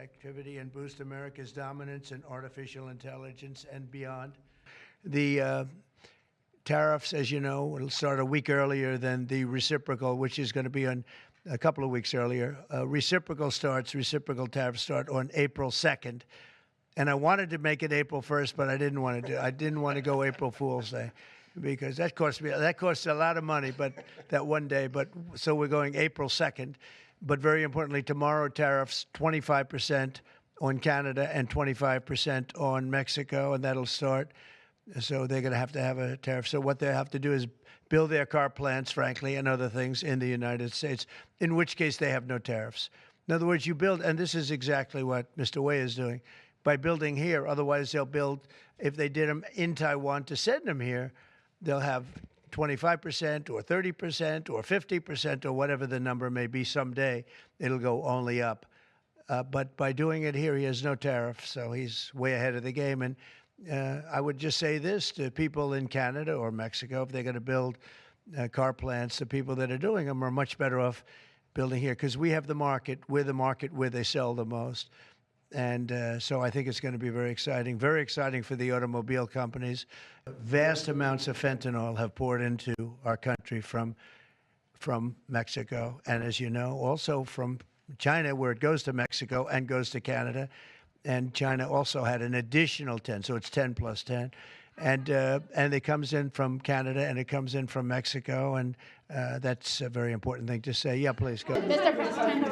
activity and boost America's dominance in artificial intelligence and beyond. The tariffs, as you know, will start a week earlier than the reciprocal, which is going to be on a couple of weeks earlier. Reciprocal tariffs start on April 2nd. And I wanted to make it April 1st, but I didn't want to I didn't want to go April Fool's Day because that costs a lot of money, but that one day. But so we're going April 2nd. But very importantly, tomorrow tariffs 25% on Canada and 25% on Mexico, and that'll start. So they're going to have a tariff. So what they have to do is build their car plants, frankly, and other things in the United States, in which case they have no tariffs. In other words, you build, and this is exactly what Mr. Wei is doing, by building here. Otherwise, they'll build, if they did them in Taiwan to send them here, they'll have 25% or 30% or 50% or whatever the number may be someday. It'll go only up. But by doing it here, he has no tariff, so he's way ahead of the game. And I would just say this to people in Canada or Mexico, if they're going to build car plants, the people that are doing them are much better off building here because we have the market. We're the market where they sell the most. And so I think it's going to be very exciting for the automobile companies. Vast amounts of fentanyl have poured into our country from Mexico. And as you know, also from China, where it goes to Mexico and goes to Canada. And China also had an additional 10, so it's 10 plus 10. And it comes in from Canada and it comes in from Mexico, and that's a very important thing to say. Yeah, please go. Mr. President,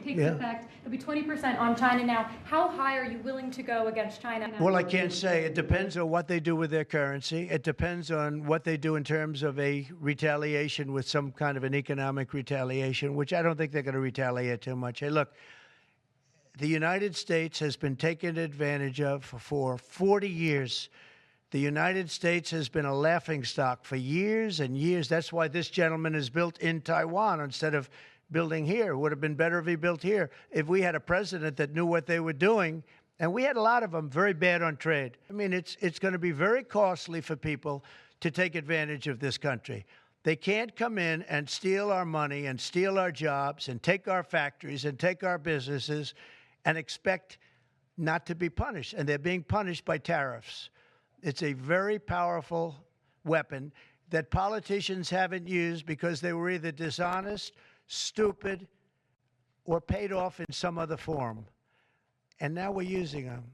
takes effect. It'll be 20% on China now. How high are you willing to go against China? Well, I can't say. It depends on what they do with their currency. It depends on what they do in terms of a retaliation with some kind of an economic retaliation, which I don't think they're going to retaliate too much. Hey, look. The United States has been taken advantage of for 40 years. The United States has been a laughingstock for years and years. That's why this gentleman is built in Taiwan instead of building here. It would have been better if he built here. If we had a president that knew what they were doing, and we had a lot of them very bad on trade. I mean, it's going to be very costly for people to take advantage of this country. They can't come in and steal our money and steal our jobs and take our factories and take our businesses and expect not to be punished. And they're being punished by tariffs. It's a very powerful weapon that politicians haven't used because they were either dishonest, stupid, or paid off in some other form. And now we're using them.